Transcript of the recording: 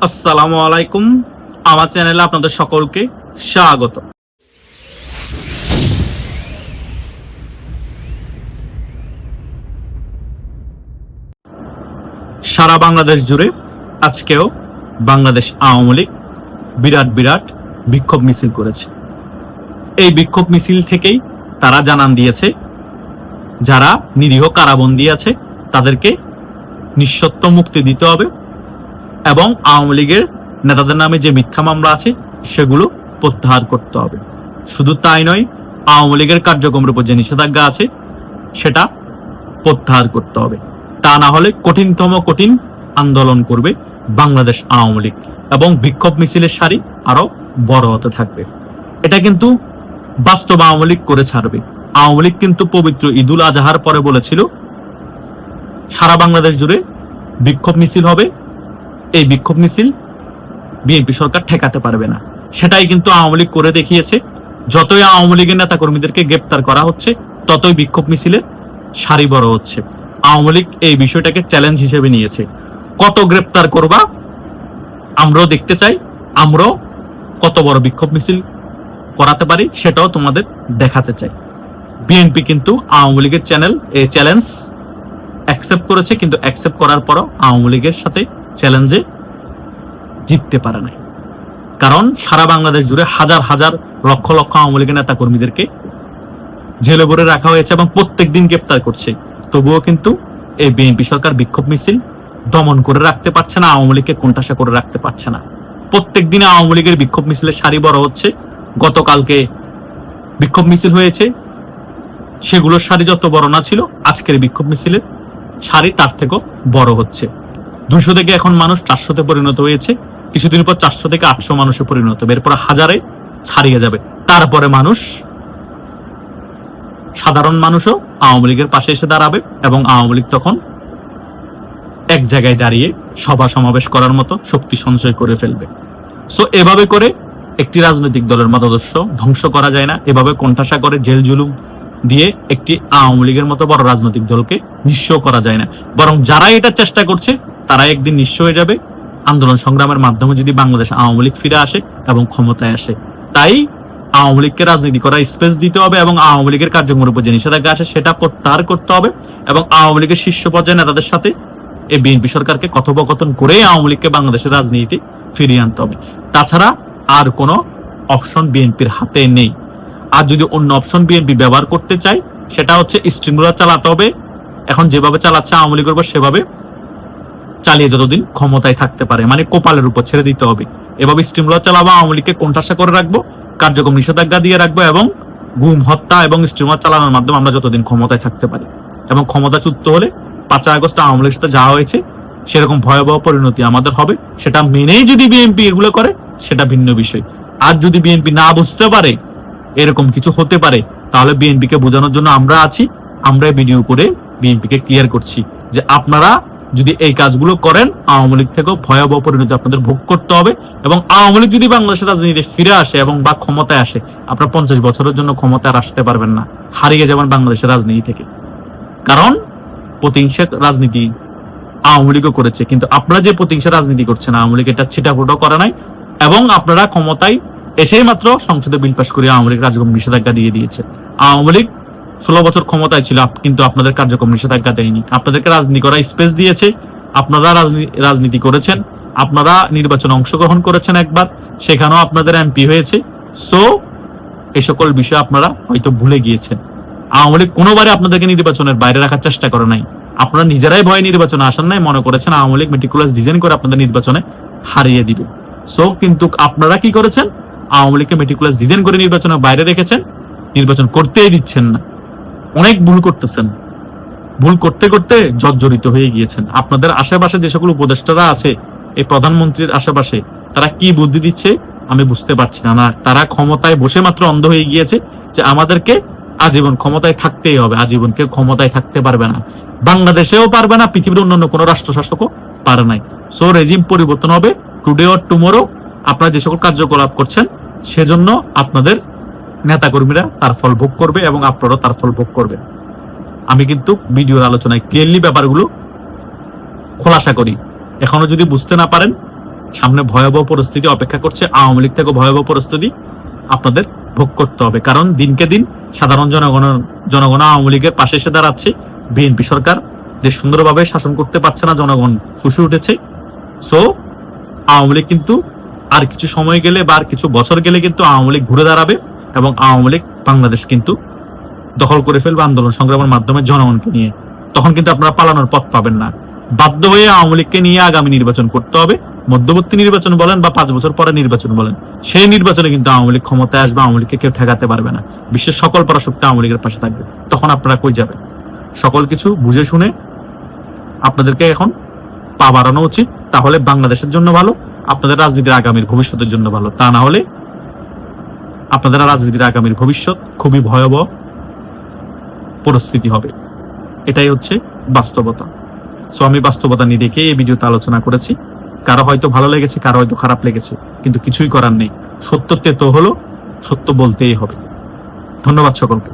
আসসালামু আলাইকুম। আমার চ্যানেলে আপনাদের সকলকে স্বাগত। সারা বাংলাদেশ জুড়ে আজকেও বাংলাদেশ আওয়ামী লীগ বিরাট বিক্ষোভ মিছিল করেছে। এই বিক্ষোভ মিছিল থেকেই তারা জানান দিয়েছে, যারা নিরীহ কারাবন্দী আছে তাদেরকে নিঃশর্ত মুক্তি দিতে হবে এবং আওয়ামী লীগের নেতাদের নামে যে মিথ্যা মামলা আছে সেগুলো প্রত্যাহার করতে হবে। শুধু তাই নয়, আওয়ামী লীগের কার্যক্রমের উপর যে নিষেধাজ্ঞা আছে সেটা প্রত্যাহার করতে হবে। তা না হলে কঠিন আন্দোলন করবে বাংলাদেশ আওয়ামী লীগ এবং বিক্ষোভ মিছিলের সারি আরো বড় হতে থাকবে। এটা কিন্তু বাস্তব আওয়ামী লীগ করে ছাড়বে। আওয়ামী লীগ কিন্তু পবিত্র ঈদুল আজহার পরে বলেছিল সারা বাংলাদেশ জুড়ে বিক্ষোভ মিছিল হবে, এই বিক্ষোভ মিছিল বিএনপি সরকার ঠেকাতে পারবে না। সেটাই কিন্তু আওয়ামী লীগ করে দেখিয়েছে। যতই আওয়ামী লীগের নেতা কর্মীদেরকে গ্রেপ্তার করা হচ্ছে ততই বিক্ষোভ মিছিলের সারি বড় হচ্ছে। আওয়ামী লীগ এই বিষয়টাকে চ্যালেঞ্জ হিসেবে নিয়েছে। কত গ্রেপ্তার করবা আমরাও দেখতে চাই, আমরাও কত বড় বিক্ষোভ মিছিল করাতে পারি সেটাও তোমাদের দেখাতে চাই। বিএনপি কিন্তু আওয়ামী লীগের চ্যালেঞ্জ অ্যাকসেপ্ট করেছে, কিন্তু অ্যাকসেপ্ট করার পরও আওয়ামী লীগের সাথে চ্যালেঞ্জে জিততে পারে নাই। কারণ সারা বাংলাদেশ জুড়ে হাজার লক্ষ আওয়ামী লীগের নেতা কর্মীদেরকে জেলে ভরে রাখা হয়েছে এবং প্রত্যেক দিন গ্রেপ্তার করছে। তবুও কিন্তু এই বিএনপি সরকার বিক্ষোভ মিছিল দমন করে রাখতে পারছে না, আওয়ামী লীগকে কোণঠাসা করে রাখতে পারছে না। প্রত্যেক দিনে আওয়ামী লীগের বিক্ষোভ মিছিলের সারি বড় হচ্ছে। গতকালকে বিক্ষোভ মিছিল হয়েছে, সেগুলোর সারি যত বড় না ছিল, আজকের বিক্ষোভ মিছিলের সারি তার থেকেও বড় হচ্ছে। 200 থেকে এখন মানুষ 400-তে পরিণত হয়েছে, কিছুদিন পর 400 থেকে 800 মানুষে পরিণত হবে, এরপর হাজারে ছাড়িয়ে যাবে। তারপরে সাধারণ মানুষও আওয়ামী লীগের পাশে এসে দাঁড়াবে এবং আওয়ামী লীগ তখন এক জায়গায় দাঁড়িয়ে সভা সমাবেশ করার মতো শক্তি সঞ্চয় করে ফেলবে। সো এভাবে করে একটি রাজনৈতিক দলের মতাদর্শ ধ্বংস করা যায় না। এভাবে কোণঠাসা করে জেল জুলুম দিয়ে একটি আওয়ামী লীগের মতো বড় রাজনৈতিক দলকে নিঃস্ব করা যায় না। বরং যারা এটা চেষ্টা করছে তারা একদিন নিঃস্ব হয়ে যাবে আন্দোলন সংগ্রামের মাধ্যমে, যদি বাংলাদেশ আওয়ামী লীগ ফিরে আসে এবং ক্ষমতায় আসে। তাই আওয়ামী লীগকে রাজনীতি করার স্পেস দিতে হবে এবং আওয়ামী লীগের কার্যক্রমের উপর যে নিষেধাজ্ঞা আছে সেটা প্রত্যাহার করতে হবে এবং আওয়ামী লীগের শীর্ষ পর্যায়ে নেতাদের সাথে এই বিএনপি সরকারকে কথোপকথন করে আওয়ামী লীগকে বাংলাদেশের রাজনীতি ফিরিয়ে আনতে হবে। তাছাড়া আর কোনো অপশন বিএনপির হাতে নেই। আর যদি অন্য অপশন বিএনপি ব্যবহার করতে চায় সেটা হচ্ছে স্টিমুলার চালাতে হবে। এখন যেভাবে চালাচ্ছে আওয়ামী লীগের উপর সেভাবে চালিয়ে যতদিন ক্ষমতায় থাকতে পারে, মানে কপালের উপর ছেড়ে দিতে হবে। এভাবে স্টিমুলার চালাবো, আওয়ামী লীগকে কোণঠাসা করে রাখবো, কার্যক্রম নিষেধাজ্ঞা দিয়ে রাখবো এবং গুম হত্যা এবং স্টিমুলার চালানোর মাধ্যমে আমরা যতদিন ক্ষমতায় থাকতে পারি। এবং ক্ষমতাচ্যুত হলে 5 আগস্ট আওয়ামী লীগের সাথে যা হয়েছে সেরকম ভয়াবহ পরিণতি আমাদের হবে। সেটা মেনেই যদি বিএনপি এগুলো করে সেটা ভিন্ন বিষয়। আর যদি বিএনপি না বুঝতে পারে এরকম কিছু হতে পারে, তাহলে বিএনপিকে বোঝানোর জন্য আমরা আছি। আমরা ভিডিও করে বিএনপিকে ক্লিয়ার করছি যে আপনারা যদি এই কাজগুলো করেন আওয়ামী লীগ থেকেও ভয়াবহ পরিণতি আপনাদের ভোগ করতে হবে। এবং আওয়ামী লীগ যদি বাংলাদেশের রাজনীতিতে ফিরে আসে এবং বা ক্ষমতায় আসে, আপনারা 50 বছরের জন্য ক্ষমতায় আসতে পারবেন না, হারিয়ে যাবেন বাংলাদেশের রাজনীতি থেকে। কারণ প্রতিহিংসা রাজনীতি আওয়ামী লীগও করেছে, কিন্তু আপনারা যে প্রতিহিংসা রাজনীতি করছেন আওয়ামী লীগ এটা ছিটাফোটা করে নাই। এবং আপনারা ক্ষমতায় এসেই মাত্র সংসদে বিল পাস করে আওয়ামী লীগ কার্যক্রম নিষেধাজ্ঞা দিয়ে দিয়েছে। আওয়ামী লীগ 16 বছর ক্ষমতায় ছিল কিন্তু আপনাদের কার্যক্রম নিষেধাজ্ঞা দেয়নি, আপনাদেরকে রাজনীতি করার স্পেস দিয়েছে। আপনারা রাজনীতি করেছেন, আপনারা নির্বাচনে অংশগ্রহণ করেছেন একবার, সেখানেও আপনাদের এমপি হয়েছে। সো এই সকল বিষয় আপনারা হয়তো ভুলে গিয়েছেন। আওয়ামী লীগ কোনোবারে আপনাদেরকে নির্বাচনের বাইরে রাখার চেষ্টা করে নাই। আপনারা নিজেরাই ভয়ে নির্বাচনে আসেন নাই, মনে করেছেন আওয়ামী লীগ মেটিকুলাস ডিজাইন করে আপনাদের নির্বাচনে হারিয়ে দিবে। সো কিন্তু আপনারা কি করেছেন, আওয়ামী লীগকে মেটিকুলাস ডিজাইন করে নির্বাচনের বাইরে রেখেছেন, নির্বাচন করতেই দিচ্ছেন না। অনেক ভুল করতেছেন, ভুল করতে করতে জর্জরিত হয়ে গিয়েছেন। আপনাদের আশেপাশে যে সকল উপদেষ্টারা আছে এই প্রধানমন্ত্রীর আশেপাশে, তারা কি বুদ্ধি দিচ্ছে আমি বুঝতে পারছি না। তারা ক্ষমতায় বসে মাত্র অন্ধ হয়ে গিয়েছে যে আমাদেরকে আজীবন ক্ষমতায় থাকতেই হবে। আজীবন কেউ ক্ষমতায় থাকতে পারবে না, বাংলাদেশেও পারবে না, পৃথিবীর অন্যান্য কোনো রাষ্ট্রশাসকও পারে নাই। সো রেজিম পরিবর্তন হবে টুডে অর টুমোরো। আপনারা যে সকল কার্যকলাপ করছেন সেজন্য আপনাদের নেতাকর্মীরা তার ফল ভোগ করবে এবং আপনারাও তার ফল ভোগ করবে। আমি কিন্তু ভিডিওর আলোচনায় ক্লিয়ারলি ব্যাপারগুলো খোলাসা করি। এখনো যদি বুঝতে না পারেন সামনে ভয়াবহ পরিস্থিতি অপেক্ষা করছে, আওয়ামী লীগ থেকে ভয়াবহ পরিস্থিতি আপনাদের ভোগ করতে হবে। কারণ দিনকে দিন সাধারণ জনগণ আওয়ামী লীগের পাশে এসে দাঁড়াচ্ছে। বিএনপি সরকার দেশ সুন্দরভাবে শাসন করতে পারছে না, জনগণ ফুসে উঠেছে। সো আওয়ামী লীগ কিন্তু আর কিছু সময় গেলে বা আর কিছু বছর গেলে কিন্তু আওয়ামী লীগ ঘুরে দাঁড়াবে এবং আওয়ামী লীগ বাংলাদেশ কিন্তু দখল করে ফেলবে আন্দোলন সংগ্রামের মাধ্যমে জনগণকে নিয়ে। তখন কিন্তু আপনারা পালানোর পথ পাবেন না। বাধ্য হয়ে আওয়ামী লীগকে নিয়ে আগামী নির্বাচন করতে হবে, মধ্যবর্তী নির্বাচন বলেন বা 5 বছর পরে নির্বাচন বলেন, সেই নির্বাচনে কিন্তু আওয়ামী লীগ ক্ষমতায় আসবে, আওয়ামী লীগকে কেউ ঠেকাতে পারবে না। বিশ্বের সকল পরাশক্তি আওয়ামী লীগের পাশে থাকবে। তখন আপনারা কই যাবেন? সকল কিছু বুঝে শুনে আপনাদেরকে এখন পা বাড়ানো উচিত, তাহলে বাংলাদেশের জন্য ভালো, আপনাদের রাজনীতির আগামীর ভবিষ্যতের জন্য ভালো। তা না হলে আপনাদের রাজনীতির আগামীর ভবিষ্যৎ খুবই ভয়াবহ পরিস্থিতি হবে। এটাই হচ্ছে বাস্তবতা। সো আমি বাস্তবতা নিয়ে দেখে এই ভিডিওতে আলোচনা করেছি। কারো হয়তো ভালো লেগেছে, কারো হয়তো খারাপ লেগেছে, কিন্তু কিছুই করার নেই। সত্য তেতো হলো, সত্য বলতেই হবে। ধন্যবাদ সকলকে।